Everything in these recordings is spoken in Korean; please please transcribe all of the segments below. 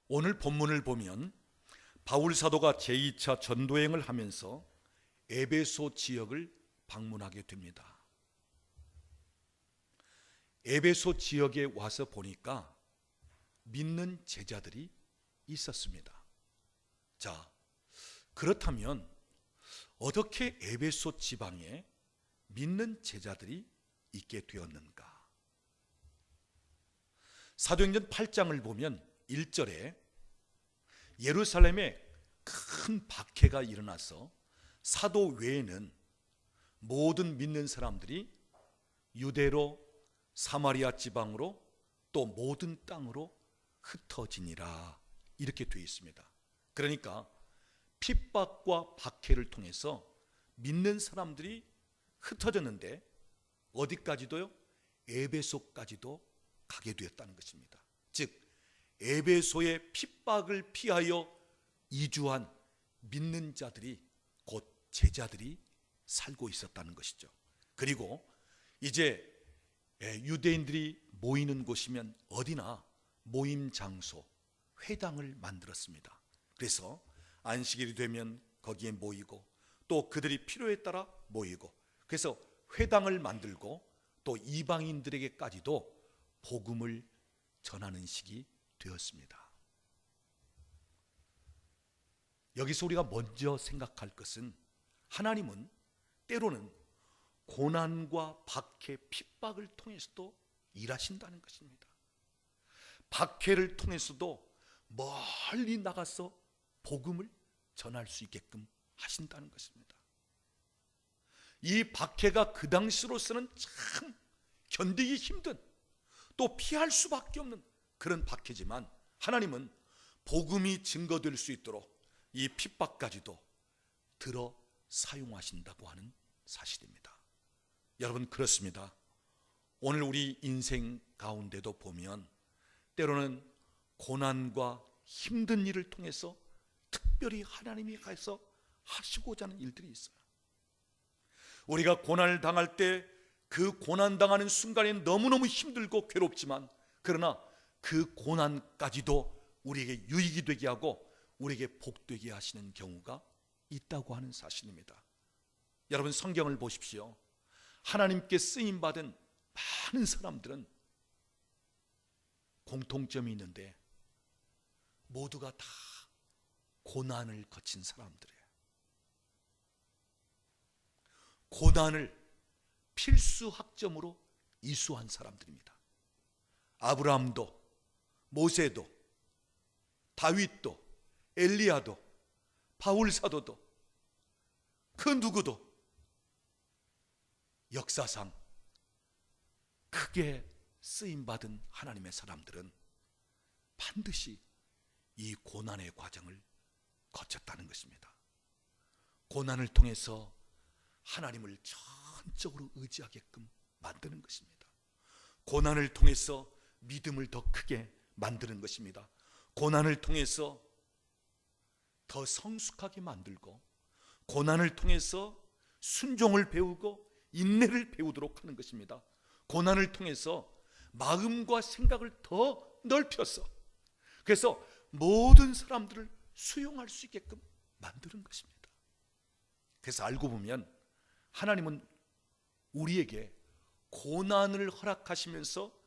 오늘 본문을 보면 바울 사도가 제2차 전도행을 하면서 에베소 지역을 방문하게 됩니다. 에베소 지역에 와서 보니까 믿는 제자들이 있었습니다. 자, 그렇다면 어떻게 에베소 지방에 믿는 제자들이 있게 되었는가? 사도행전 8장을 보면 1절에 예루살렘에 큰 박해가 일어나서 사도 외에는 모든 믿는 사람들이 유대로 사마리아 지방으로 또 모든 땅으로 흩어지니라, 이렇게 되어 있습니다. 그러니까 핍박과 박해를 통해서 믿는 사람들이 흩어졌는데 어디까지도요? 에베소까지도 가게 되었다는 것입니다. 즉 에베소의 핍박을 피하여 이주한 믿는 자들이, 곧 제자들이 살고 있었다는 것이죠. 그리고 이제 유대인들이 모이는 곳이면 어디나 모임 장소, 회당을 만들었습니다. 그래서 안식일이 되면 거기에 모이고 또 그들이 필요에 따라 모이고, 그래서 회당을 만들고 또 이방인들에게까지도 복음을 전하는 시기 되었습니다. 여기서 우리가 먼저 생각할 것은 하나님은 때로는 고난과 박해, 핍박을 통해서도 일하신다는 것입니다. 박해를 통해서도 멀리 나가서 복음을 전할 수 있게끔 하신다는 것입니다. 이 박해가 그 당시로서는 참 견디기 힘든, 또 피할 수밖에 없는 그런 박해지만 하나님은 복음이 증거될 수 있도록 이 핍박까지도 들어 사용하신다고 하는 사실입니다. 여러분, 그렇습니다. 오늘 우리 인생 가운데도 보면 때로는 고난과 힘든 일을 통해서 특별히 하나님이 가서 하시고자 하는 일들이 있어요. 우리가 고난을 당할 때 그 고난 당하는 순간에 너무너무 힘들고 괴롭지만, 그러나 그 고난까지도 우리에게 유익이 되게 하고 우리에게 복되게 하시는 경우가 있다고 하는 사실입니다. 여러분, 성경을 보십시오. 하나님께 쓰임받은 많은 사람들은 공통점이 있는데 모두가 다 고난을 거친 사람들이에요. 고난을 필수 학점으로 이수한 사람들입니다. 아브라함도, 모세도, 다윗도, 엘리야도, 바울 사도도, 그 누구도 역사상 크게 쓰임받은 하나님의 사람들은 반드시 이 고난의 과정을 거쳤다는 것입니다. 고난을 통해서 하나님을 전적으로 의지하게끔 만드는 것입니다. 고난을 통해서 믿음을 더 크게 만드는 것입니다. 고난을 통해서 더 성숙하게 만들고, 고난을 통해서 순종을 배우고 인내를 배우도록 하는 것입니다. 고난을 통해서 마음과 생각을 더 넓혀서, 그래서 모든 사람들을 수용할 수 있게끔 만드는 것입니다. 그래서 알고 보면 하나님은 우리에게 고난을 허락하시면서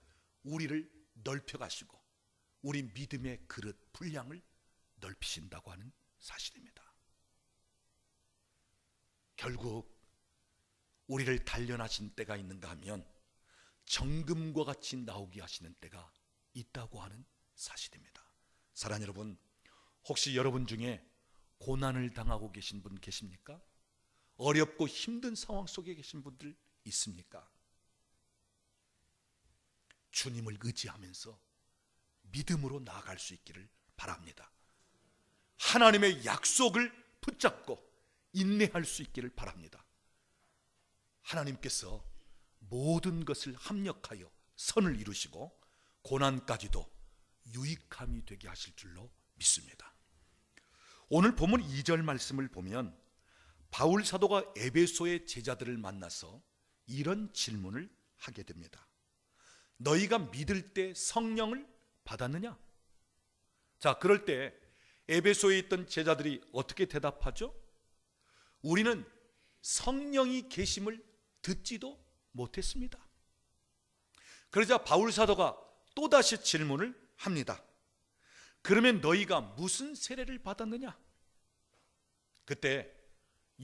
우리를 넓혀가시고 우리 믿음의 그릇, 분량을 넓히신다고 하는 사실입니다. 결국 우리를 단련하신 때가 있는가 하면 정금과 같이 나오게 하시는 때가 있다고 하는 사실입니다. 사랑하는 여러분, 혹시 여러분 중에 고난을 당하고 계신 분 계십니까? 어렵고 힘든 상황 속에 계신 분들 있습니까? 주님을 의지하면서 믿음으로 나아갈 수 있기를 바랍니다. 하나님의 약속을 붙잡고 인내할 수 있기를 바랍니다. 하나님께서 모든 것을 합력하여 선을 이루시고 고난까지도 유익함이 되게 하실 줄로 믿습니다. 오늘 본문 2절 말씀을 보면 바울 사도가 에베소의 제자들을 만나서 이런 질문을 하게 됩니다. 너희가 믿을 때 성령을 받았느냐? 자, 그럴 때 에베소에 있던 제자들이 어떻게 대답하죠? 우리는 성령이 계심을 듣지도 못했습니다. 그러자 바울 사도가 또다시 질문을 합니다. 그러면 너희가 무슨 세례를 받았느냐? 그때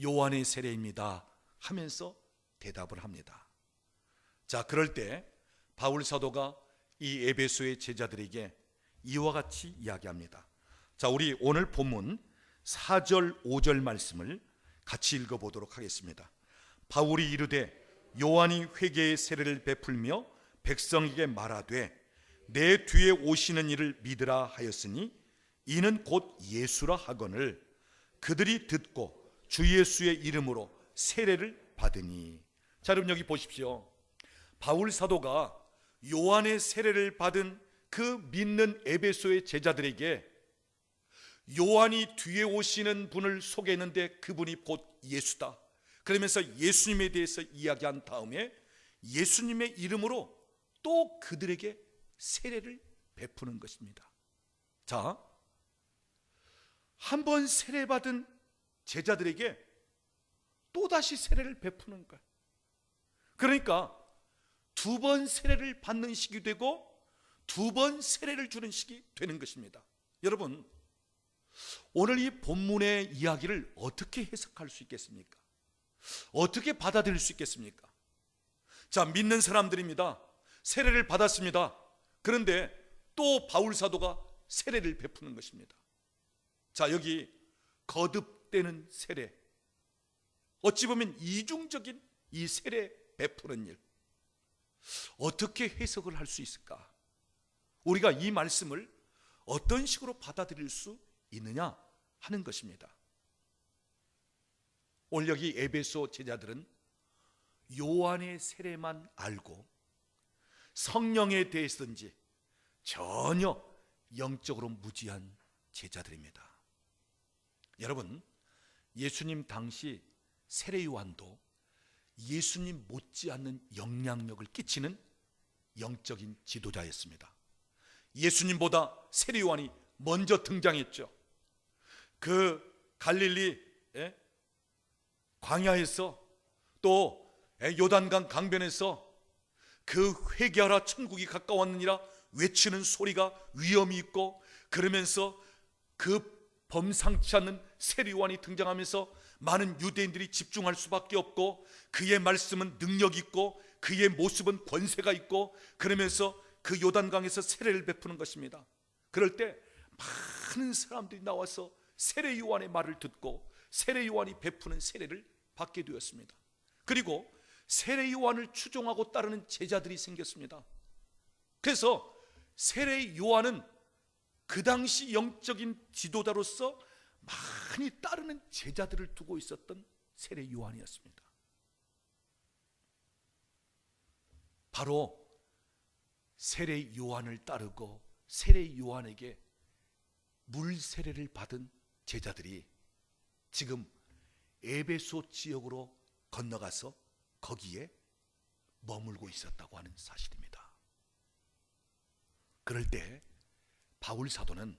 요한의 세례입니다 하면서 대답을 합니다. 자, 그럴 때 바울 사도가 이 에베소의 제자들에게 이와 같이 이야기합니다. 자, 우리 오늘 본문 4절 5절 말씀을 같이 읽어보도록 하겠습니다. 바울이 이르되 요한이 회개의 세례를 베풀며 백성에게 말하되 내 뒤에 오시는 이를 믿으라 하였으니 이는 곧 예수라 하거늘 그들이 듣고 주 예수의 이름으로 세례를 받으니. 자, 여러분 여기 보십시오. 바울 사도가 요한의 세례를 받은 그 믿는 에베소의 제자들에게 요한이 뒤에 오시는 분을 소개했는데 그분이 곧 예수다, 그러면서 예수님에 대해서 이야기한 다음에 예수님의 이름으로 또 그들에게 세례를 베푸는 것입니다. 자, 한 번 세례받은 제자들에게 또다시 세례를 베푸는 거예요. 그러니까 두 번 세례를 받는 식이 되고 두 번 세례를 주는 식이 되는 것입니다. 여러분, 오늘 이 본문의 이야기를 어떻게 해석할 수 있겠습니까? 어떻게 받아들일 수 있겠습니까? 자, 믿는 사람들입니다. 세례를 받았습니다. 그런데 또 바울 사도가 세례를 베푸는 것입니다. 자, 여기 거듭되는 세례, 어찌 보면 이중적인 이 세례 베푸는 일, 어떻게 해석을 할 수 있을까? 우리가 이 말씀을 어떤 식으로 받아들일 수 있느냐 하는 것입니다. 오늘 여기 에베소 제자들은 요한의 세례만 알고 성령에 대해서든지 전혀 영적으로 무지한 제자들입니다. 여러분, 예수님 당시 세례 요한도 예수님 못지않는 영향력을 끼치는 영적인 지도자였습니다. 예수님보다 세례 요한이 먼저 등장했죠. 그 갈릴리 광야에서 또 요단강 강변에서 그 회개하라 천국이 가까웠느니라 외치는 소리가 위엄이 있고, 그러면서 그 범상치 않는 세례 요한이 등장하면서 많은 유대인들이 집중할 수밖에 없고, 그의 말씀은 능력 있고 그의 모습은 권세가 있고, 그러면서 그 요단강에서 세례를 베푸는 것입니다. 그럴 때 많은 사람들이 나와서 세례 요한의 말을 듣고 세례 요한이 베푸는 세례를 받게 되었습니다. 그리고 세례 요한을 추종하고 따르는 제자들이 생겼습니다. 그래서 세례 요한은 그 당시 영적인 지도자로서 많이 따르는 제자들을 두고 있었던 세례 요한이었습니다. 바로 세례 요한을 따르고 세례 요한에게 물 세례를 받은 제자들이 지금 에베소 지역으로 건너가서 거기에 머물고 있었다고 하는 사실입니다. 그럴 때 바울 사도는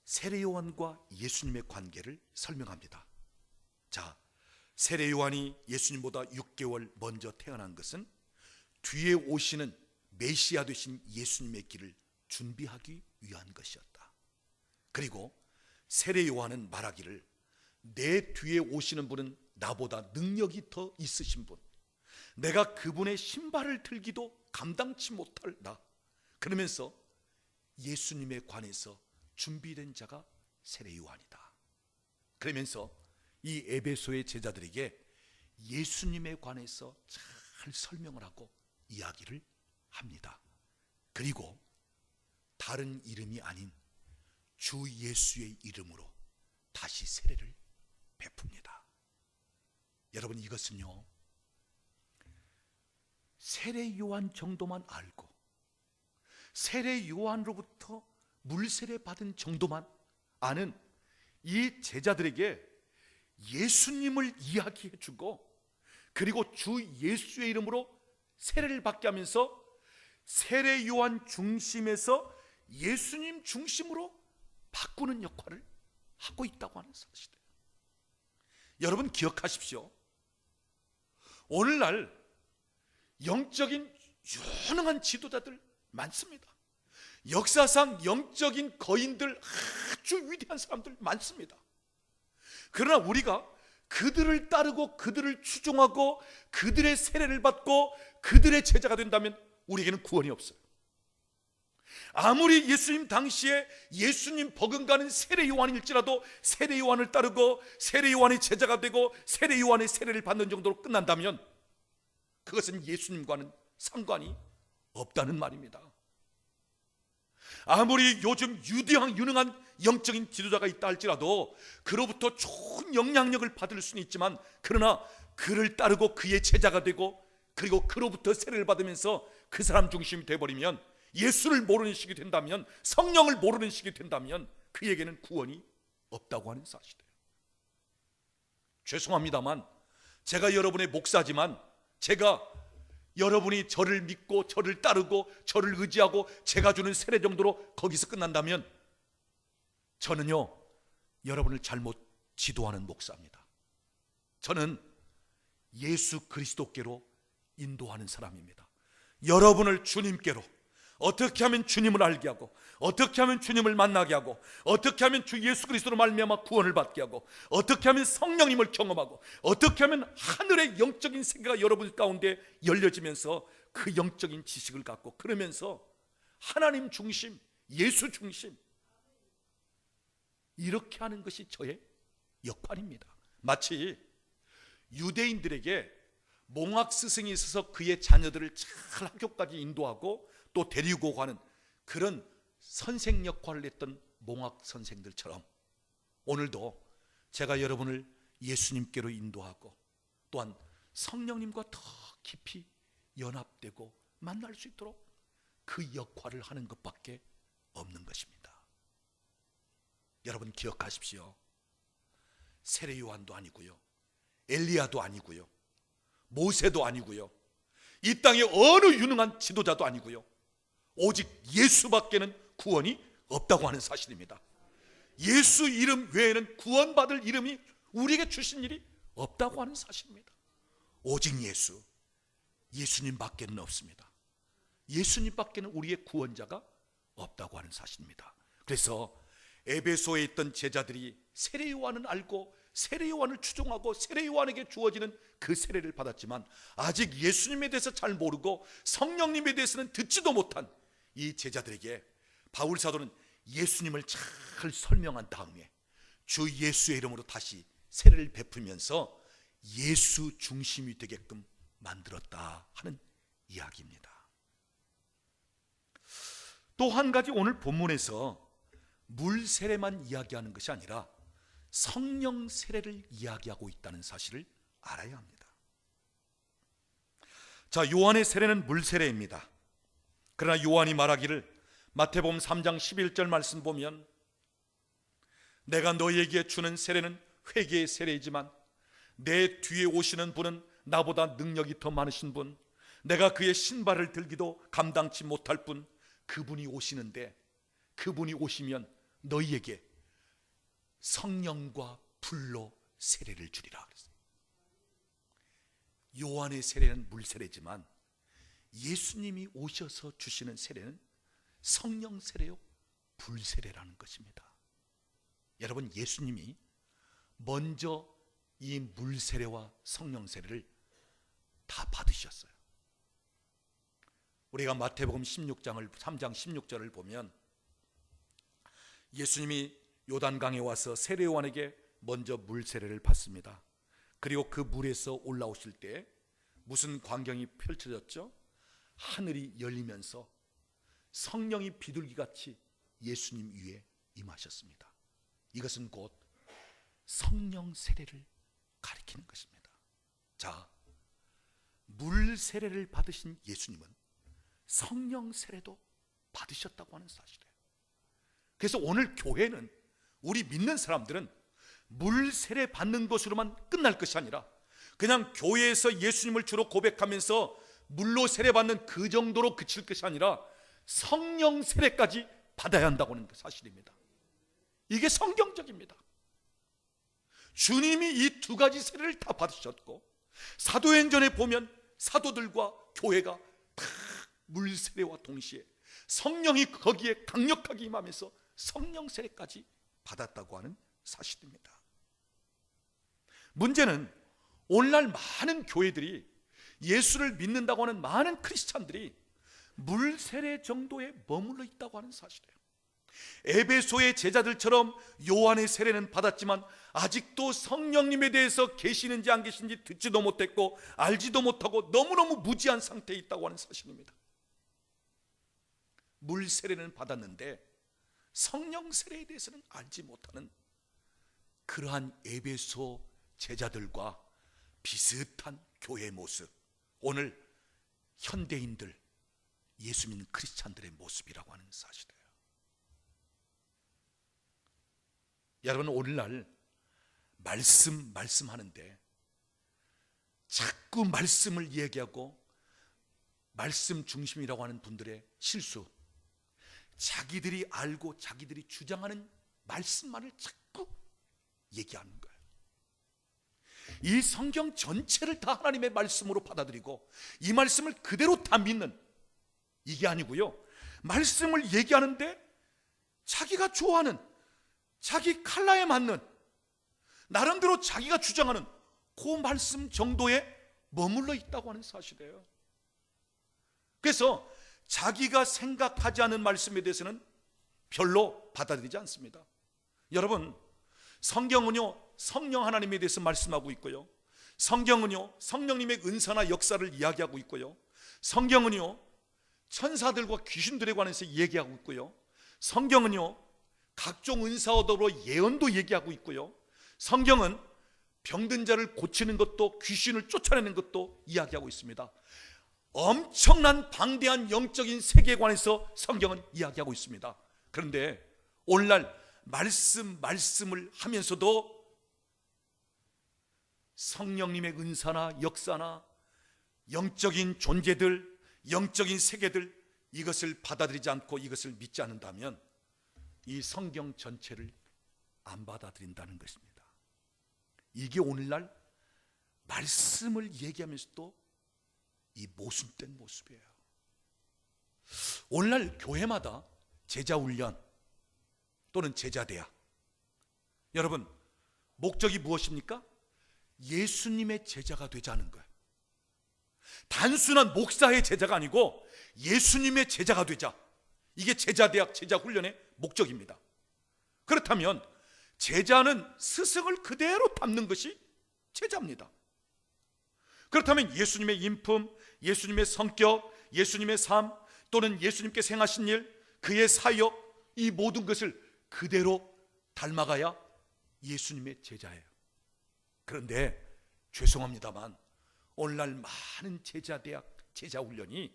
세례 요한과 예수님의 관계를 설명합니다. 자, 세례 요한이 예수님보다 6개월 먼저 태어난 것은 뒤에 오시는 메시아 되신 예수님의 길을 준비하기 위한 것이었다. 그리고 세례 요한은 말하기를 내 뒤에 오시는 분은 나보다 능력이 더 있으신 분, 내가 그분의 신발을 들기도 감당치 못할다, 그러면서 예수님에 관해서 준비된 자가 세례 요한이다. 그러면서 이 에베소의 제자들에게 예수님에 관해서 잘 설명을 하고 이야기를 합니다. 그리고 다른 이름이 아닌 주 예수의 이름으로 다시 세례를 베풉니다. 여러분, 이것은요, 세례 요한 정도만 알고 세례 요한으로부터 물세례 받은 정도만 아는 이 제자들에게 예수님을 이야기해 주고, 그리고 주 예수의 이름으로 세례를 받게 하면서 세례 요한 중심에서 예수님 중심으로 바꾸는 역할을 하고 있다고 하는 사실이에요. 여러분 기억하십시오. 오늘날 영적인 유능한 지도자들 많습니다. 역사상 영적인 거인들, 아주 위대한 사람들 많습니다. 그러나 우리가 그들을 따르고 그들을 추종하고 그들의 세례를 받고 그들의 제자가 된다면 우리에게는 구원이 없어요. 아무리 예수님 당시에 예수님 버금가는 세례 요한일지라도 세례 요한을 따르고 세례 요한의 제자가 되고 세례 요한의 세례를 받는 정도로 끝난다면 그것은 예수님과는 상관이 없다는 말입니다. 아무리 요즘 유능한 영적인 지도자가 있다 할지라도 그로부터 좋은 영향력을 받을 수는 있지만, 그러나 그를 따르고 그의 제자가 되고 그리고 그로부터 세례를 받으면서 그 사람 중심이 되어버리면, 예수를 모르는 식이 된다면, 성령을 모르는 식이 된다면 그에게는 구원이 없다고 하는 사실이에요. 죄송합니다만 제가 여러분의 목사지만, 제가 여러분이 저를 믿고 저를 따르고 저를 의지하고 제가 주는 세례 정도로 거기서 끝난다면 저는요, 여러분을 잘못 지도하는 목사입니다. 저는 예수 그리스도께로 인도하는 사람입니다. 여러분을 주님께로, 어떻게 하면 주님을 알게 하고, 어떻게 하면 주님을 만나게 하고, 어떻게 하면 주 예수 그리스도로 말미암아 구원을 받게 하고, 어떻게 하면 성령님을 경험하고, 어떻게 하면 하늘의 영적인 세계가 여러분 가운데 열려지면서 그 영적인 지식을 갖고, 그러면서 하나님 중심, 예수 중심, 이렇게 하는 것이 저의 역할입니다. 마치 유대인들에게 몽학 스승이 있어서 그의 자녀들을 잘 학교까지 인도하고 또 데리고 가는 그런 선생 역할을 했던 몽학 선생들처럼, 오늘도 제가 여러분을 예수님께로 인도하고 또한 성령님과 더 깊이 연합되고 만날 수 있도록 그 역할을 하는 것밖에 없는 것입니다. 여러분 기억하십시오. 세례 요한도 아니고요, 엘리야도 아니고요, 모세도 아니고요, 이 땅에 어느 유능한 지도자도 아니고요, 오직 예수밖에는 구원이 없다고 하는 사실입니다. 예수 이름 외에는 구원받을 이름이 우리에게 주신 일이 없다고 하는 사실입니다. 오직 예수, 예수님 밖에는 없습니다. 예수님 밖에는 우리의 구원자가 없다고 하는 사실입니다. 그래서 에베소에 있던 제자들이 세례 요한은 알고 세례 요한을 추종하고 세례 요한에게 주어지는 그 세례를 받았지만, 아직 예수님에 대해서 잘 모르고 성령님에 대해서는 듣지도 못한 이 제자들에게 바울 사도는 예수님을 잘 설명한 다음에 주 예수의 이름으로 다시 세례를 베풀면서 예수 중심이 되게끔 만들었다 하는 이야기입니다. 또 한 가지, 오늘 본문에서 물 세례만 이야기하는 것이 아니라 성령 세례를 이야기하고 있다는 사실을 알아야 합니다. 자, 요한의 세례는 물 세례입니다. 그러나 요한이 말하기를, 마태복음 3장 11절 말씀 보면, 내가 너희에게 주는 세례는 회개의 세례이지만 내 뒤에 오시는 분은 나보다 능력이 더 많으신 분, 내가 그의 신발을 들기도 감당치 못할 분, 그분이 오시는데 그분이 오시면 너희에게 성령과 불로 세례를 주리라 그랬어요. 요한의 세례는 물 세례지만 예수님이 오셔서 주시는 세례는 성령 세례요, 불 세례라는 것입니다. 여러분, 예수님이 먼저 이 물 세례와 성령 세례를 다 받으셨어요. 우리가 마태복음 3장 16절을 보면 예수님이 요단강에 와서 세례 요한에게 먼저 물 세례를 받습니다. 그리고 그 물에서 올라오실 때 무슨 광경이 펼쳐졌죠? 하늘이 열리면서 성령이 비둘기같이 예수님 위에 임하셨습니다. 이것은 곧 성령 세례를 가리키는 것입니다. 자, 물 세례를 받으신 예수님은 성령 세례도 받으셨다고 하는 사실이에요. 그래서 오늘 교회는, 우리 믿는 사람들은 물 세례 받는 것으로만 끝날 것이 아니라 그냥 교회에서 예수님을 주로 고백하면서 물로 세례 받는 그 정도로 그칠 것이 아니라 성령 세례까지 받아야 한다고 하는 사실입니다. 이게 성경적입니다. 주님이 이 두 가지 세례를 다 받으셨고, 사도행전에 보면 사도들과 교회가 다 물세례와 동시에 성령이 거기에 강력하게 임하면서 성령 세례까지 받았다고 하는 사실입니다. 문제는 오늘날 많은 교회들이, 예수를 믿는다고 하는 많은 크리스찬들이 물세례 정도에 머물러 있다고 하는 사실이에요. 에베소의 제자들처럼 요한의 세례는 받았지만 아직도 성령님에 대해서 계시는지 안 계신지 듣지도 못했고 알지도 못하고 너무너무 무지한 상태에 있다고 하는 사실입니다. 물 세례는 받았는데 성령 세례에 대해서는 알지 못하는 그러한 에베소 제자들과 비슷한 교회의 모습, 오늘 현대인들, 예수 믿는 크리스찬들의 모습이라고 하는 사실이에요. 여러분, 오늘날 말씀하는데 자꾸 말씀을 얘기하고 말씀 중심이라고 하는 분들의 실수, 자기들이 알고 자기들이 주장하는 말씀만을 자꾸 얘기하는 거예요. 이 성경 전체를 다 하나님의 말씀으로 받아들이고 이 말씀을 그대로 다 믿는, 이게 아니고요, 말씀을 얘기하는데 자기가 좋아하는, 자기 칼라에 맞는, 나름대로 자기가 주장하는 그 말씀 정도에 머물러 있다고 하는 사실이에요. 그래서 자기가 생각하지 않은 말씀에 대해서는 별로 받아들이지 않습니다. 여러분, 성경은요, 성령 하나님에 대해서 말씀하고 있고요, 성경은요, 성령님의 은사나 역사를 이야기하고 있고요, 성경은요, 천사들과 귀신들에 관해서 얘기하고 있고요, 성경은요, 각종 은사와 더불어 예언도 얘기하고 있고요, 성경은 병든 자를 고치는 것도 귀신을 쫓아내는 것도 이야기하고 있습니다. 엄청난 방대한 영적인 세계관에서 성경은 이야기하고 있습니다. 그런데 오늘날 말씀을 하면서도 성령님의 은사나 역사나 영적인 존재들, 영적인 세계들, 이것을 받아들이지 않고 이것을 믿지 않는다면 이 성경 전체를 안 받아들인다는 것입니다. 이게 오늘날 말씀을 얘기하면서도 이 모순된 모습이에요. 오늘날 교회마다 제자훈련 또는 제자대학, 여러분, 목적이 무엇입니까? 예수님의 제자가 되자는 거예요. 단순한 목사의 제자가 아니고 예수님의 제자가 되자, 이게 제자대학, 제자훈련의 목적입니다. 그렇다면 제자는 스승을 그대로 닮는 것이 제자입니다. 그렇다면 예수님의 인품, 예수님의 성격, 예수님의 삶, 또는 예수님께서 행하신 일, 그의 사역, 이 모든 것을 그대로 닮아가야 예수님의 제자예요. 그런데 죄송합니다만 오늘날 많은 제자대학, 제자훈련이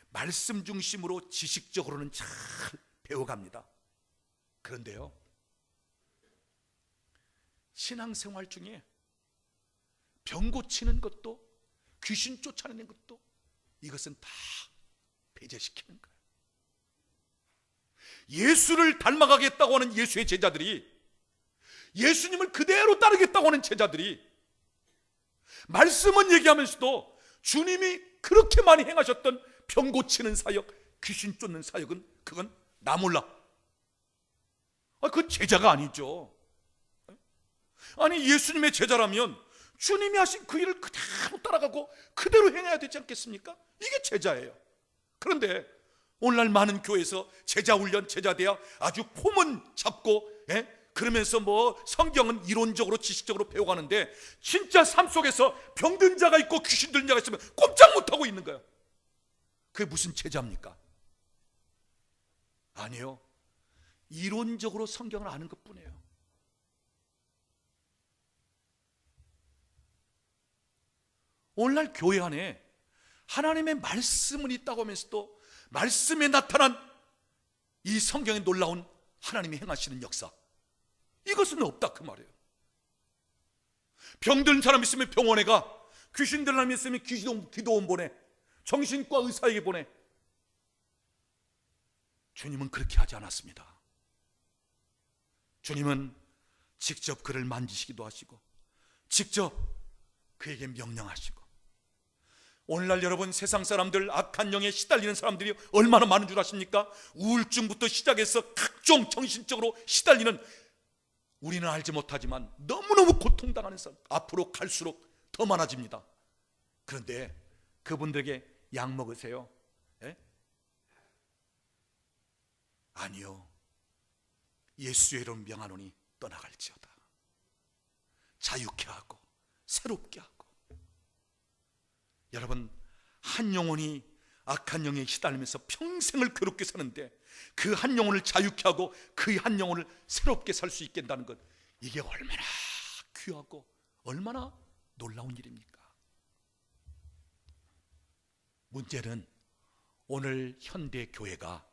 말씀 중심으로 지식적으로는 잘 배워갑니다. 그런데요, 신앙생활 중에 병 고치는 것도, 귀신 쫓아내는 것도, 이것은 다 배제시키는 거예요. 예수를 닮아가겠다고 하는 예수의 제자들이, 예수님을 그대로 따르겠다고 하는 제자들이 말씀은 얘기하면서도 주님이 그렇게 많이 행하셨던 병 고치는 사역, 귀신 쫓는 사역은 그건 나 몰라. 그건 제자가 아니죠. 아니, 예수님의 제자라면 주님이 하신 그 일을 그대로 따라가고 그대로 행해야 되지 않겠습니까? 이게 제자예요. 그런데 오늘날 많은 교회에서 제자훈련, 제자대학 아주 폼은 잡고, 그러면서 뭐 성경은 이론적으로 지식적으로 배워가는데 진짜 삶 속에서 병든 자가 있고 귀신 들린 자가 있으면 꼼짝 못하고 있는 거예요. 그게 무슨 제자입니까? 아니요, 이론적으로 성경을 아는 것뿐이에요. 오늘날 교회 안에 하나님의 말씀은 있다고 하면서도 말씀에 나타난 이 성경에 놀라운 하나님이 행하시는 역사, 이것은 없다 그 말이에요. 병든 사람 있으면 병원에 가, 귀신 들린 사람 있으면 기도원 보내, 정신과 의사에게 보내. 주님은 그렇게 하지 않았습니다. 주님은 직접 그를 만지시기도 하시고 직접 그에게 명령하시고, 오늘날 여러분 세상 사람들, 악한 영에 시달리는 사람들이 얼마나 많은 줄 아십니까? 우울증부터 시작해서 각종 정신적으로 시달리는, 우리는 알지 못하지만 너무너무 고통당하는 사람 앞으로 갈수록 더 많아집니다. 그런데 그분들에게 약 먹으세요? 예? 아니요. 예수의 이름 명하노니 떠나갈지어다. 자유케 하고 새롭게 하고. 여러분, 한 영혼이 악한 영에 시달리면서 평생을 괴롭게 사는데 그 한 영혼을 자유케 하고 그 한 영혼을 새롭게 살 수 있게 한다는 것, 이게 얼마나 귀하고 얼마나 놀라운 일입니까? 문제는 오늘 현대 교회가,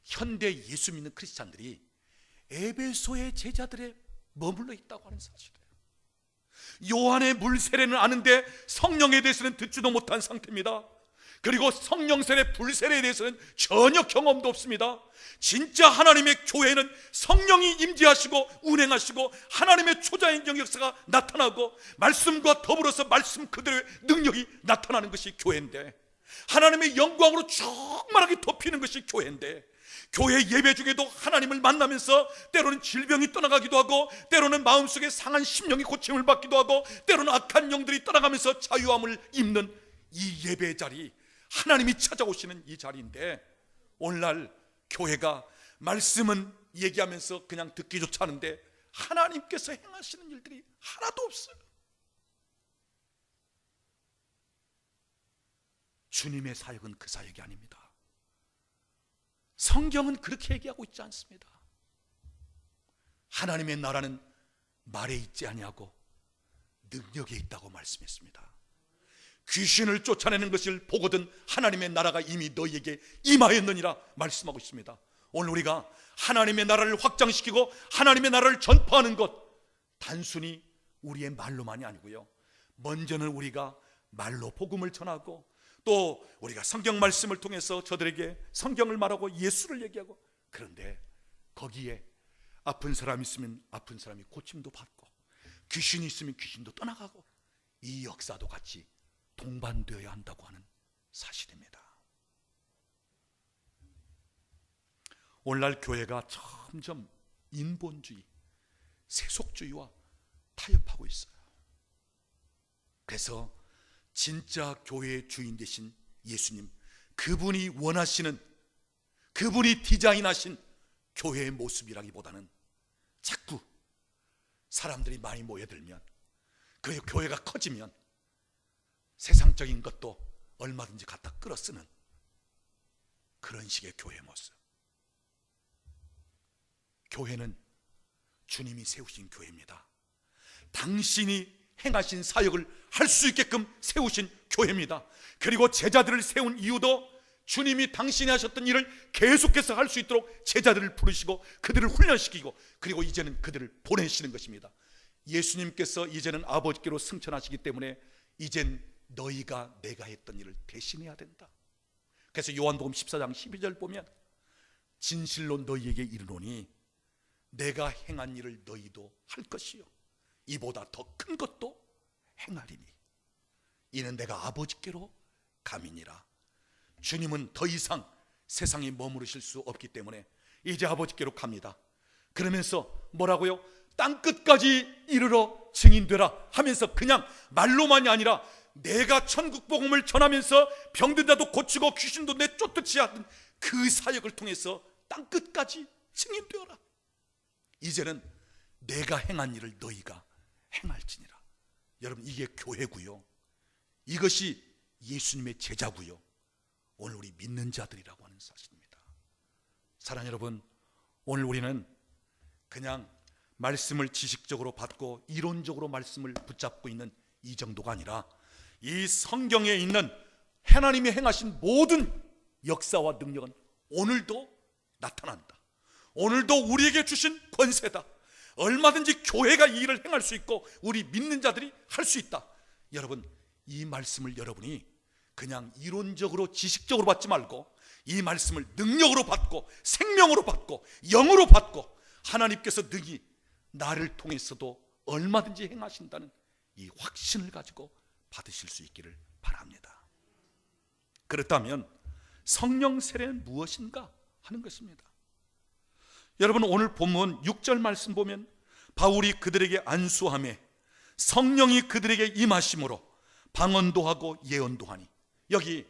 현대 예수 믿는 크리스찬들이 에베소의 제자들에 머물러 있다고 하는 사실이에요. 요한의 물 세례는 아는데 성령에 대해서는 듣지도 못한 상태입니다. 그리고 성령 세례, 불 세례에 대해서는 전혀 경험도 없습니다. 진짜 하나님의 교회는 성령이 임재하시고 운행하시고 하나님의 초자연적 역사가 나타나고 말씀과 더불어서 말씀 그대로의 능력이 나타나는 것이 교회인데, 하나님의 영광으로 충만하게 덮이는 것이 교회인데, 교회 예배 중에도 하나님을 만나면서 때로는 질병이 떠나가기도 하고, 때로는 마음속에 상한 심령이 고침을 받기도 하고, 때로는 악한 영들이 떠나가면서 자유함을 입는 이 예배 자리, 하나님이 찾아오시는 이 자리인데, 오늘날 교회가 말씀은 얘기하면서 그냥 듣기조차 하는데 하나님께서 행하시는 일들이 하나도 없어요. 주님의 사역은 그 사역이 아닙니다. 성경은 그렇게 얘기하고 있지 않습니다. 하나님의 나라는 말에 있지 아니하고 능력에 있다고 말씀했습니다. 귀신을 쫓아내는 것을 보거든 하나님의 나라가 이미 너희에게 임하였느니라 말씀하고 있습니다. 오늘 우리가 하나님의 나라를 확장시키고 하나님의 나라를 전파하는 것, 단순히 우리의 말로만이 아니고요, 먼저는 우리가 말로 복음을 전하고, 또 우리가 성경 말씀을 통해서 저들에게 성경을 말하고 예수를 얘기하고, 그런데 거기에 아픈 사람이 있으면 아픈 사람이 고침도 받고, 귀신이 있으면 귀신도 떠나가고, 이 역사도 같이 동반되어야 한다고 하는 사실입니다. 오늘날 교회가 점점 인본주의, 세속주의와 타협하고 있어요. 그래서 진짜 교회의 주인 되신 예수님, 그분이 원하시는, 그분이 디자인하신 교회의 모습이라기보다는 자꾸 사람들이 많이 모여들면, 그 교회가 커지면 세상적인 것도 얼마든지 갖다 끌어쓰는 그런 식의 교회 모습. 교회는 주님이 세우신 교회입니다. 당신이 행하신 사역을 할 수 있게끔 세우신 교회입니다. 그리고 제자들을 세운 이유도 주님이 당신이 하셨던 일을 계속해서 할 수 있도록 제자들을 부르시고 그들을 훈련시키고, 그리고 이제는 그들을 보내시는 것입니다. 예수님께서 이제는 아버지께로 승천하시기 때문에 이젠 너희가 내가 했던 일을 대신해야 된다. 그래서 요한복음 14장 12절 보면, 진실로 너희에게 이르노니 내가 행한 일을 너희도 할 것이요 이보다 더 큰 것도 행하리니 이는 내가 아버지께로 감이니라. 주님은 더 이상 세상에 머무르실 수 없기 때문에 이제 아버지께로 갑니다. 그러면서 뭐라고요? 땅끝까지 이르러 증인되라 하면서 그냥 말로만이 아니라 내가 천국 복음을 전하면서 병든 자도 고치고 귀신도 내쫓듯이 하던 그 사역을 통해서 땅끝까지 증인되어라. 이제는 내가 행한 일을 너희가 행할지니라. 여러분, 이게 교회고요, 이것이 예수님의 제자고요, 오늘 우리 믿는 자들이라고 하는 사실입니다. 사랑하는 여러분, 오늘 우리는 그냥 말씀을 지식적으로 받고 이론적으로 말씀을 붙잡고 있는 이 정도가 아니라 이 성경에 있는 하나님이 행하신 모든 역사와 능력은 오늘도 나타난다. 오늘도 우리에게 주신 권세다. 얼마든지 교회가 이 일을 행할 수 있고 우리 믿는 자들이 할 수 있다. 여러분, 이 말씀을 여러분이 그냥 이론적으로 지식적으로 받지 말고 이 말씀을 능력으로 받고 생명으로 받고 영으로 받고 하나님께서 능히 나를 통해서도 얼마든지 행하신다는 이 확신을 가지고 받으실 수 있기를 바랍니다. 그렇다면 성령 세례는 무엇인가 하는 것입니다. 여러분, 오늘 본문 6절 말씀 보면 바울이 그들에게 안수하며 성령이 그들에게 임하심으로 방언도 하고 예언도 하니, 여기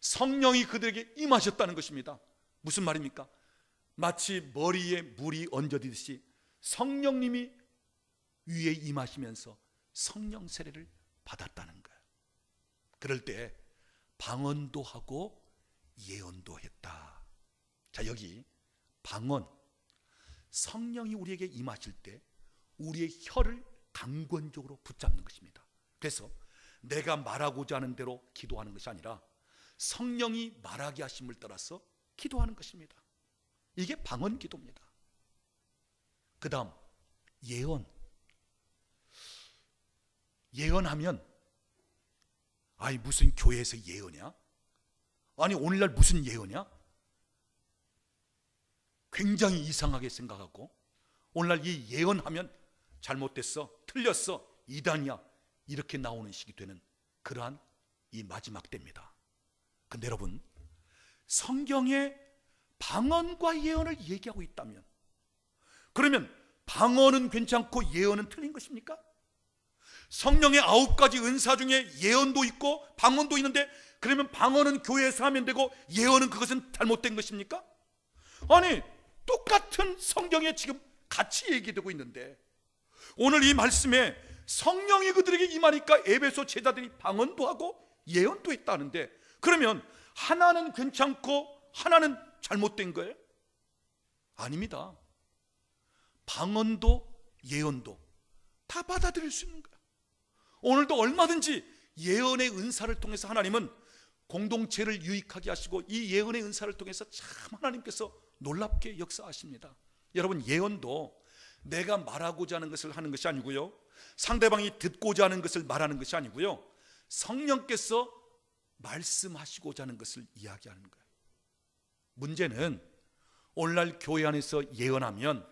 성령이 그들에게 임하셨다는 것입니다. 무슨 말입니까? 마치 머리에 물이 얹어지듯이 성령님이 위에 임하시면서 성령 세례를 받았다는 거예요. 그럴 때 방언도 하고 예언도 했다. 자, 여기 방언, 성령이 우리에게 임하실 때 우리의 혀를 강권적으로 붙잡는 것입니다. 그래서 내가 말하고자 하는 대로 기도하는 것이 아니라 성령이 말하게 하심을 따라서 기도하는 것입니다. 이게 방언 기도입니다. 그 다음 예언. 예언하면 아니 무슨 교회에서 예언이야? 아니 오늘날 무슨 예언이야? 굉장히 이상하게 생각하고 오늘날 이 예언하면 잘못됐어, 틀렸어, 이단이야, 이렇게 나오는 식이 되는 그러한 이 마지막 때입니다. 근데 여러분, 성경에 방언과 예언을 얘기하고 있다면 그러면 방언은 괜찮고 예언은 틀린 것입니까? 성령의 9가지 은사 중에 예언도 있고 방언도 있는데 그러면 방언은 교회에서 하면 되고 예언은 그것은 잘못된 것입니까? 아니 똑같은 성경에 지금 같이 얘기되고 있는데 오늘 이 말씀에 성령이 그들에게 임하니까 에베소 제자들이 방언도 하고 예언도 했다는데 그러면 하나는 괜찮고 하나는 잘못된 거예요? 아닙니다. 방언도 예언도 다 받아들일 수 있는 거예요. 오늘도 얼마든지 예언의 은사를 통해서 하나님은 공동체를 유익하게 하시고 이 예언의 은사를 통해서 참 하나님께서 놀랍게 역사하십니다. 여러분, 예언도 내가 말하고자 하는 것을 하는 것이 아니고요, 상대방이 듣고자 하는 것을 말하는 것이 아니고요, 성령께서 말씀하시고자 하는 것을 이야기하는 거예요. 문제는 오늘날 교회 안에서 예언하면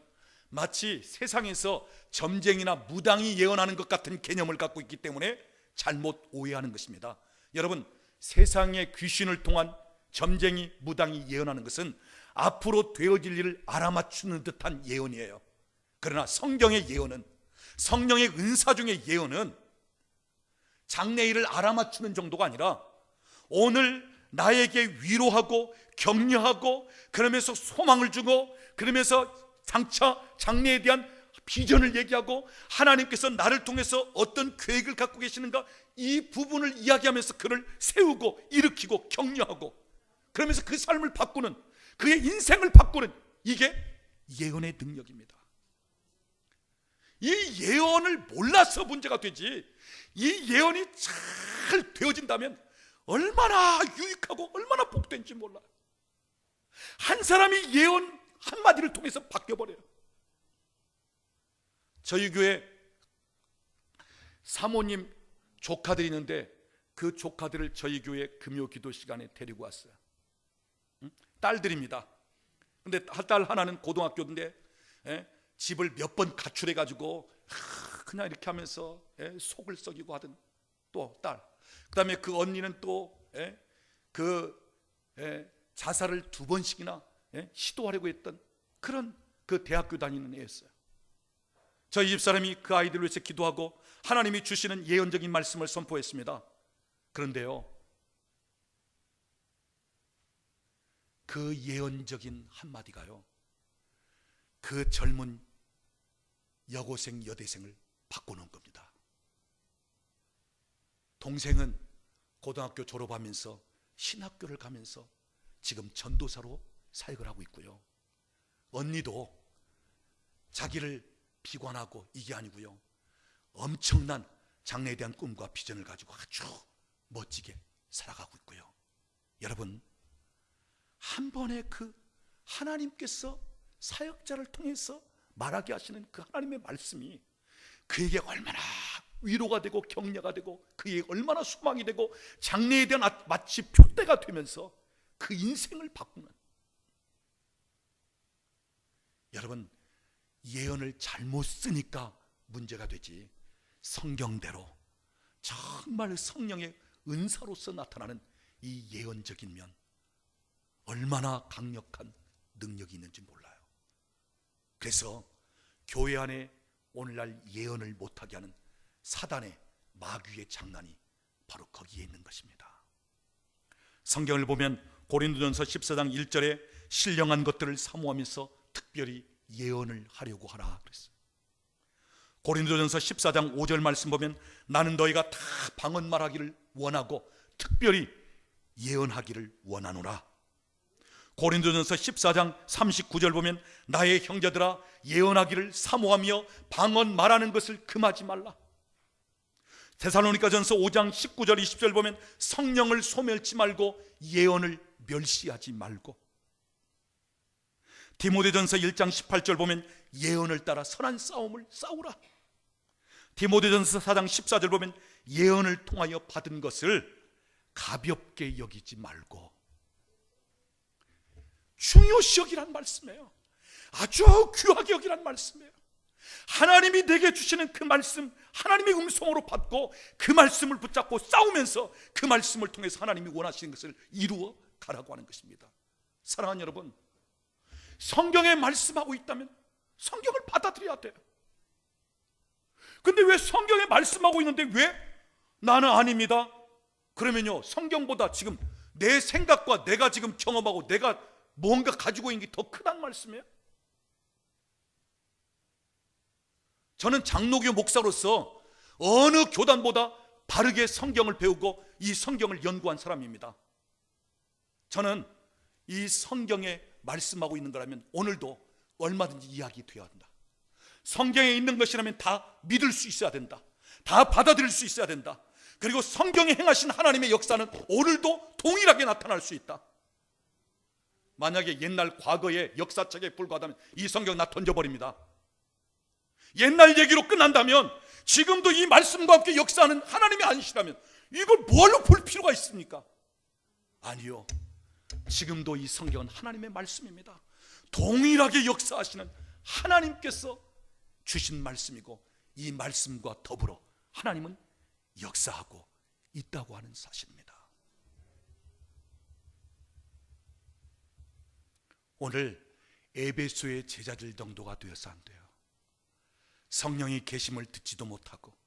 마치 세상에서 점쟁이나 무당이 예언하는 것 같은 개념을 갖고 있기 때문에 잘못 오해하는 것입니다. 여러분, 세상의 귀신을 통한 점쟁이, 무당이 예언하는 것은 앞으로 되어질 일을 알아맞추는 듯한 예언이에요. 그러나 성경의 예언은, 성령의 은사 중의 예언은 장래일을 알아맞추는 정도가 아니라 오늘 나에게 위로하고 격려하고 그러면서 소망을 주고 그러면서 장차 장래에 대한 비전을 얘기하고 하나님께서 나를 통해서 어떤 계획을 갖고 계시는가 이 부분을 이야기하면서 그를 세우고 일으키고 격려하고 그러면서 그 삶을 바꾸는, 그의 인생을 바꾸는, 이게 예언의 능력입니다. 이 예언을 몰라서 문제가 되지 이 예언이 잘 되어진다면 얼마나 유익하고 얼마나 복된지 몰라요. 한 사람이 예언 한마디를 통해서 바뀌어버려요. 저희 교회 사모님 조카들이 있는데 그 조카들을 저희 교회 금요 기도 시간에 데리고 왔어요. 딸들입니다. 근데 딸 하나는 고등학교인데 집을 몇 번 가출해 가지고 그냥 이렇게 하면서 속을 썩이고 하던 또 딸, 그 다음에 그 언니는 또 자살을 2번씩이나 시도하려고 했던 그런 그 대학교 다니는 애였어요. 저희 집사람이 그 아이들을 위해서 기도하고 하나님이 주시는 예언적인 말씀을 선포했습니다. 그런데요, 그 예언적인 한마디가요 그 젊은 여고생 여대생을 바꿔놓은 겁니다. 동생은 고등학교 졸업하면서 신학교를 가면서 지금 전도사로 사역을 하고 있고요, 언니도 자기를 비관하고 이게 아니고요, 엄청난 장래에 대한 꿈과 비전을 가지고 아주 멋지게 살아가고 있고요. 여러분, 한 번의 그 하나님께서 사역자를 통해서 말하게 하시는 그 하나님의 말씀이 그에게 얼마나 위로가 되고 격려가 되고 그에게 얼마나 소망이 되고 장래에 대한 마치 표대가 되면서 그 인생을 바꾸는, 여러분 예언을 잘못 쓰니까 문제가 되지, 성경대로 정말 성령의 은사로서 나타나는 이 예언적인 면, 얼마나 강력한 능력이 있는지 몰라요. 그래서 교회 안에 오늘날 예언을 못하게 하는 사단의 마귀의 장난이 바로 거기에 있는 것입니다. 성경을 보면 고린도전서 14장 1절에 신령한 것들을 사모하면서 특별히 예언을 하려고 하라 그랬어요. 고린도전서 14장 5절 말씀 보면 나는 너희가 다 방언 말하기를 원하고 특별히 예언하기를 원하노라. 고린도전서 14장 39절 보면 나의 형제들아 예언하기를 사모하며 방언 말하는 것을 금하지 말라. 데살로니가전서 5장 19절 20절 보면 성령을 소멸치 말고 예언을 멸시하지 말고, 디모데전서 1장 18절 보면 예언을 따라 선한 싸움을 싸우라. 디모데전서 4장 14절 보면 예언을 통하여 받은 것을 가볍게 여기지 말고 중요시 여기란 말씀이에요. 아주 귀하게 여기란 말씀이에요. 하나님이 내게 주시는 그 말씀, 하나님의 음성으로 받고 그 말씀을 붙잡고 싸우면서 그 말씀을 통해서 하나님이 원하시는 것을 이루어 가라고 하는 것입니다. 사랑하는 여러분, 성경에 말씀하고 있다면 성경을 받아들여야 돼요. 근데 왜 성경에 말씀하고 있는데 왜 나는 아닙니다? 그러면요, 성경보다 지금 내 생각과 내가 지금 경험하고 내가 뭔가 가지고 있는 게 더 크단 말씀이에요. 저는 장로교 목사로서 어느 교단보다 바르게 성경을 배우고 이 성경을 연구한 사람입니다. 저는 이 성경에 말씀하고 있는 거라면 오늘도 얼마든지 이야기되어야 한다. 성경에 있는 것이라면 다 믿을 수 있어야 된다. 다 받아들일 수 있어야 된다. 그리고 성경에 행하신 하나님의 역사는 오늘도 동일하게 나타날 수 있다. 만약에 옛날 과거의 역사책에 불과하다면 이 성경 나 던져버립니다. 옛날 얘기로 끝난다면 지금도 이 말씀과 함께 역사하는 하나님이 아니시라면 이걸 뭘로 볼 필요가 있습니까? 아니요, 지금도 이 성경은 하나님의 말씀입니다. 동일하게 역사하시는 하나님께서 주신 말씀이고 이 말씀과 더불어 하나님은 역사하고 있다고 하는 사실입니다. 오늘 에베소의 제자들 정도가 되어서 안 돼요. 성령이 계심을 듣지도 못하고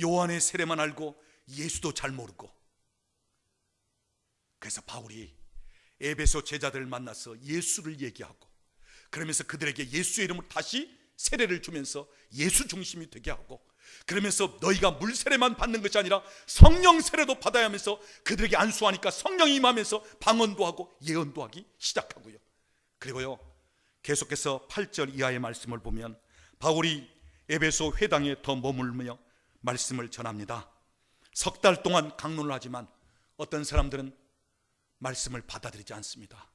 요한의 세례만 알고 예수도 잘 모르고, 그래서 바울이 에베소 제자들을 만나서 예수를 얘기하고 그러면서 그들에게 예수의 이름으로 다시 세례를 주면서 예수 중심이 되게 하고, 그러면서 너희가 물 세례만 받는 것이 아니라 성령 세례도 받아야 하면서 그들에게 안수하니까 성령이 임하면서 방언도 하고 예언도 하기 시작하고요. 그리고요, 계속해서 8절 이하의 말씀을 보면 바울이 에베소 회당에 더 머물며 말씀을 전합니다. 석 달 동안 강론을 하지만 어떤 사람들은 말씀을 받아들이지 않습니다.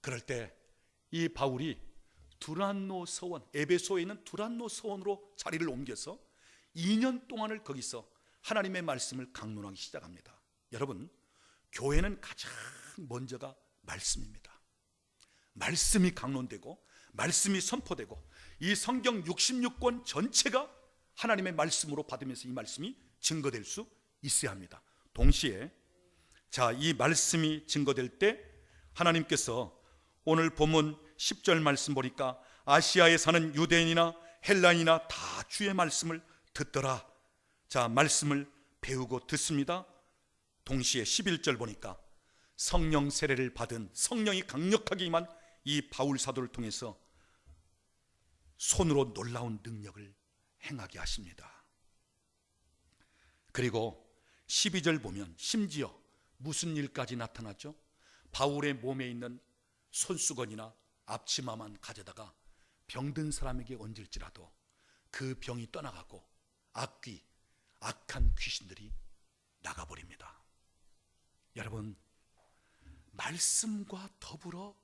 그럴 때 이 바울이 두란노 서원, 에베소에 있는 두란노 서원으로 자리를 옮겨서 2년 동안을 거기서 하나님의 말씀을 강론하기 시작합니다. 여러분, 교회는 가장 먼저가 말씀입니다. 말씀이 강론되고 말씀이 선포되고 이 성경 66권 전체가 하나님의 말씀으로 받으면서 이 말씀이 증거될 수 있어야 합니다. 동시에 이 말씀이 증거될 때 하나님께서 오늘 본문 10절 말씀 보니까 아시아에 사는 유대인이나 헬라인이나 다 주의 말씀을 듣더라. 말씀을 배우고 듣습니다. 동시에 11절 보니까 성령 세례를 받은, 성령이 강력하게 임한 이 바울 사도를 통해서 손으로 놀라운 능력을 행하게 하십니다. 그리고 12절 보면 심지어 무슨 일까지 나타나죠? 바울의 몸에 있는 손수건이나 앞치마만 가져다가 병든 사람에게 얹을지라도 그 병이 떠나가고 악한 귀신들이 나가버립니다. 여러분, 말씀과 더불어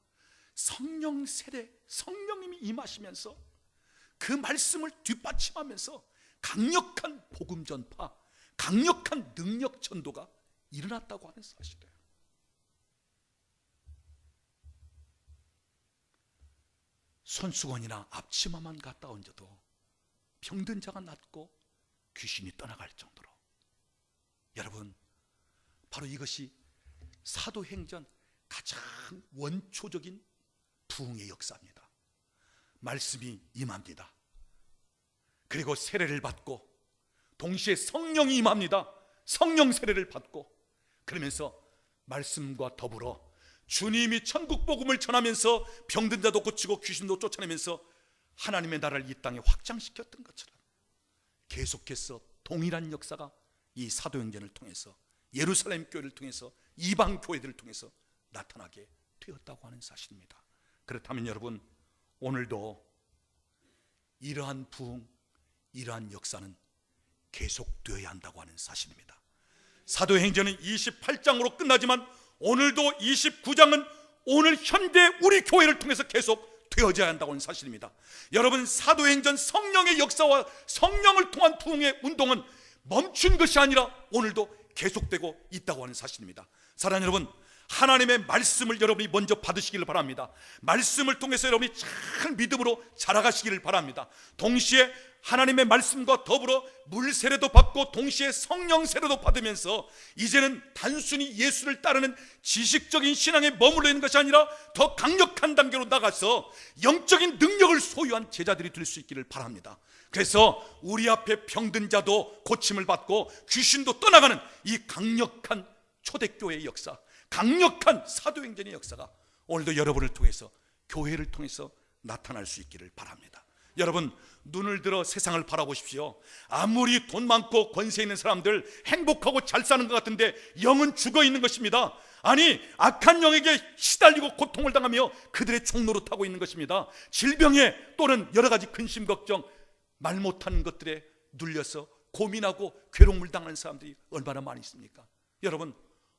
성령 세례, 성령님이 임하시면서 그 말씀을 뒷받침하면서 강력한 복음 전파, 강력한 능력 전도가 일어났다고 하는 사실이에요. 손수건이나 앞치마만 갖다 얹어도 병든 자가 낫고 귀신이 떠나갈 정도로, 여러분, 바로 이것이 사도행전 가장 원초적인 부흥의 역사입니다. 말씀이 임합니다. 그리고 세례를 받고 동시에 성령이 임합니다. 성령 세례를 받고, 그러면서 말씀과 더불어 주님이 천국 복음을 전하면서 병든 자도 고치고 귀신도 쫓아내면서 하나님의 나라를 이 땅에 확장시켰던 것처럼 계속해서 동일한 역사가 이 사도행전을 통해서, 예루살렘 교회를 통해서, 이방 교회들을 통해서 나타나게 되었다고 하는 사실입니다. 그렇다면 여러분, 오늘도 이러한 부흥, 이러한 역사는 계속되어야 한다고 하는 사실입니다. 사도행전은 28장으로 끝나지만 오늘도 29장은 오늘 현대 우리 교회를 통해서 계속 되어져야 한다고 하는 사실입니다. 여러분, 사도행전 성령의 역사와 성령을 통한 부흥의 운동은 멈춘 것이 아니라 오늘도 계속되고 있다고 하는 사실입니다. 사랑하는 여러분, 하나님의 말씀을 여러분이 먼저 받으시기를 바랍니다. 말씀을 통해서 여러분이 잘 믿음으로 자라가시기를 바랍니다. 동시에 하나님의 말씀과 더불어 물 세례도 받고 동시에 성령 세례도 받으면서 이제는 단순히 예수를 따르는 지식적인 신앙에 머물러 있는 것이 아니라 더 강력한 단계로 나가서 영적인 능력을 소유한 제자들이 될 수 있기를 바랍니다. 그래서 우리 앞에 병든 자도 고침을 받고 귀신도 떠나가는 이 강력한 초대교회의 역사, 강력한 사도행전의 역사가 오늘도 여러분을 통해서, 교회를 통해서 나타날 수 있기를 바랍니다. 여러분, 눈을 들어 세상을 바라보십시오. 아무리 돈 많고 권세 있는 사람들 행복하고 잘 사는 것 같은데 영은 죽어 있는 것입니다. 아니, 악한 영에게 시달리고 고통을 당하며 그들의 종노릇하고 있는 것입니다. 질병에 또는 여러 가지 근심 걱정, 말 못하는 것들에 눌려서 고민하고 괴로움을 당하는 사람들이 얼마나 많이 있습니까? 여러분,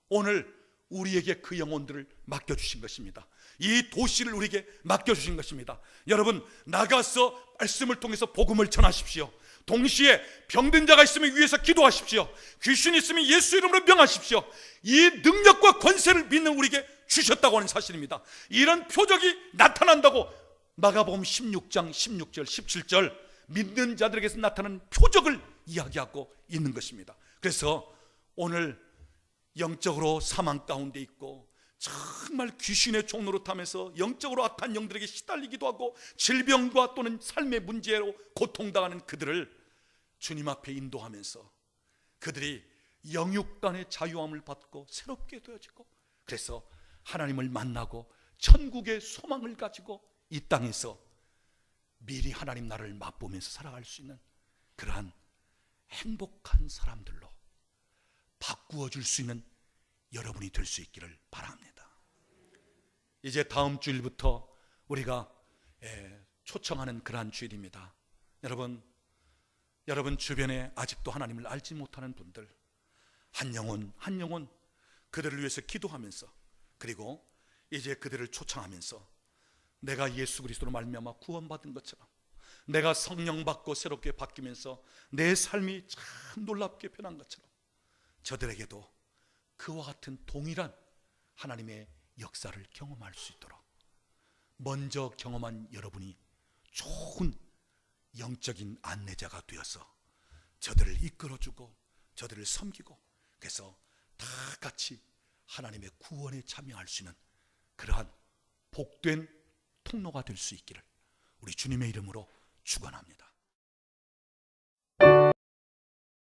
오늘 우리에게 그 영혼들을 맡겨주신 것입니다. 이 도시를 우리에게 맡겨주신 것입니다. 여러분, 나가서 말씀을 통해서 복음을 전하십시오. 동시에 병든 자가 있으면 위에서 기도하십시오. 귀신 있으면 예수 이름으로 명하십시오. 이 능력과 권세를 믿는 우리에게 주셨다고 하는 사실입니다. 이런 표적이 나타난다고 마가복음 16장 16절 17절 믿는 자들에게서 나타나는 표적을 이야기하고 있는 것입니다. 그래서 오늘 영적으로 사망 가운데 있고 정말 귀신의 종노릇하면서 영적으로 악한 영들에게 시달리기도 하고 질병과 또는 삶의 문제로 고통당하는 그들을 주님 앞에 인도하면서 그들이 영육간의 자유함을 받고 새롭게 되어지고, 그래서 하나님을 만나고 천국의 소망을 가지고 이 땅에서 미리 하나님 나라를 맛보면서 살아갈 수 있는 그러한 행복한 사람들로 바꾸어 줄 수 있는 여러분이 될 수 있기를 바랍니다. 이제 다음 주일부터 우리가 초청하는 그러한 주일입니다. 여러분 주변에 아직도 하나님을 알지 못하는 분들, 한 영혼 한 영혼 그들을 위해서 기도하면서, 그리고 이제 그들을 초청하면서 내가 예수 그리스도로 말미암아 구원받은 것처럼 내가 성령 받고 새롭게 바뀌면서 내 삶이 참 놀랍게 변한 것처럼 저들에게도 그와 같은 동일한 하나님의 역사를 경험할 수 있도록 먼저 경험한 여러분이 좋은 영적인 안내자가 되어서 저들을 이끌어주고 저들을 섬기고, 그래서 다 같이 하나님의 구원에 참여할 수 있는 그러한 복된 통로가 될 수 있기를 우리 주님의 이름으로 축원합니다.